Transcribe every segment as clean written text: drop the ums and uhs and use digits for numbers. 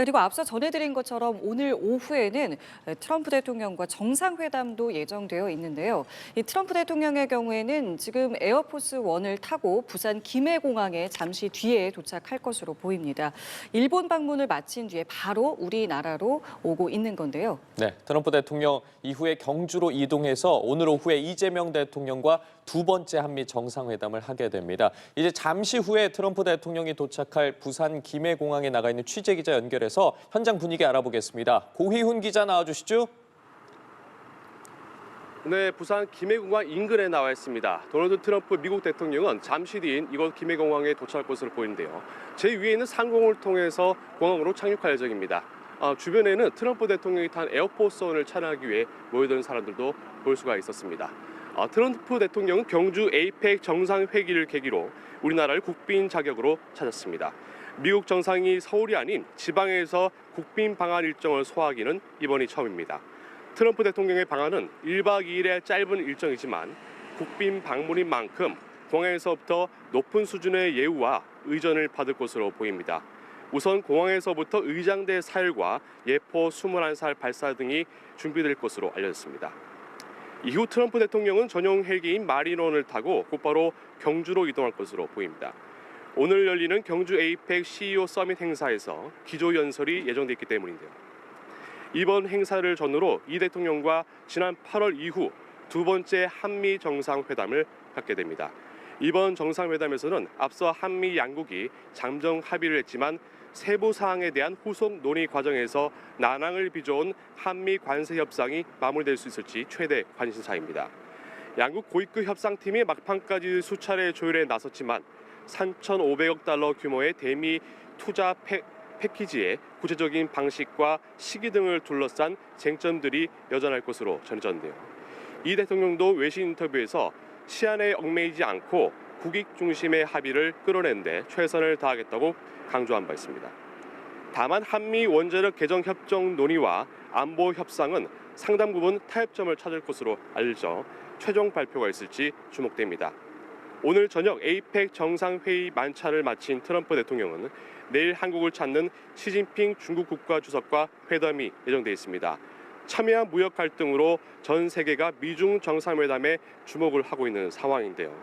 그리고 앞서 전해드린 것처럼 오늘 오후에는 트럼프 대통령과 정상회담도 예정되어 있는데요. 이 트럼프 대통령의 경우에는 지금 에어포스 1을 타고 부산 김해공항에 잠시 뒤에 도착할 것으로 보입니다. 일본 방문을 마친 뒤에 바로 우리나라로 오고 있는 건데요. 네, 트럼프 대통령 이후에 경주로 이동해서 오늘 오후에 이재명 대통령과 두 번째 한미 정상회담을 하게 됩니다. 이제 잠시 후에 트럼프 대통령이 도착할 부산 김해공항에 나가 있는 취재기자 연결해서 현장 분위기 알아보겠습니다. 고희훈 기자 나와주시죠. 네, 부산 김해공항 인근에 나와 있습니다. 도널드 트럼프 미국 대통령은 잠시 뒤인 이곳 김해공항에 도착할 것으로 보이는데요. 제 위에 있는 상공을 통해서 공항으로 착륙할 예정입니다. 주변에는 트럼프 대통령이 탄 에어포스 1을 찬양하기 위해 모여드는 사람들도 볼 수가 있었습니다. 트럼프 대통령은 경주 에이펙 정상회기를 계기로 우리나라를 국빈 자격으로 찾았습니다. 미국 정상이 서울이 아닌 지방에서 국빈 방한 일정을 소화하기는 이번이 처음입니다. 트럼프 대통령의 방한은 1박 2일의 짧은 일정이지만 국빈 방문인 만큼 공항에서부터 높은 수준의 예우와 의전을 받을 것으로 보입니다. 우선 공항에서부터 의장대 사열과 예포 21살 발사 등이 준비될 것으로 알려졌습니다. 이후 트럼프 대통령은 전용 헬기인 마린원을 타고 곧바로 경주로 이동할 것으로 보입니다. 오늘 열리는 경주 에이펙 CEO 서밋 행사에서 기조연설이 예정돼 있기 때문인데요. 이번 행사를 전후로 이 대통령과 지난 8월 이후 두 번째 한미 정상회담을 갖게 됩니다. 이번 정상회담에서는 앞서 한미 양국이 잠정 합의를 했지만 세부 사항에 대한 후속 논의 과정에서 난항을 빚어온 한미 관세 협상이 마무리될 수 있을지 최대 관심사입니다. 양국 고위급 협상팀이 막판까지 수차례 조율에 나섰지만 3,500억 달러 규모의 대미 투자 패키지의 구체적인 방식과 시기 등을 둘러싼 쟁점들이 여전할 것으로 전해졌는데요. 이 대통령도 외신 인터뷰에서 시한에 얽매이지 않고 국익 중심의 합의를 끌어낸 데 최선을 다하겠다고 강조한 바 있습니다. 다만 한미 원자력 개정 협정 논의와 안보 협상은 상당 부분 타협점을 찾을 것으로 알려져 최종 발표가 있을지 주목됩니다. 오늘 저녁 에이펙 정상회의 만찬을 마친 트럼프 대통령은 내일 한국을 찾는 시진핑 중국 국가주석과 회담이 예정돼 있습니다. 첨예한 무역 갈등으로 전 세계가 미중 정상회담에 주목을 하고 있는 상황인데요.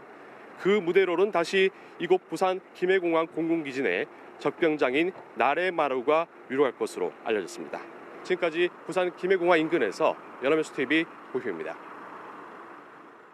그 무대로는 다시 이곳 부산 김해공항 공군기지 내 적병장인 나레마루가 유력할 것으로 알려졌습니다. 지금까지 부산 김해공항 인근에서 연합뉴스TV 고효입니다.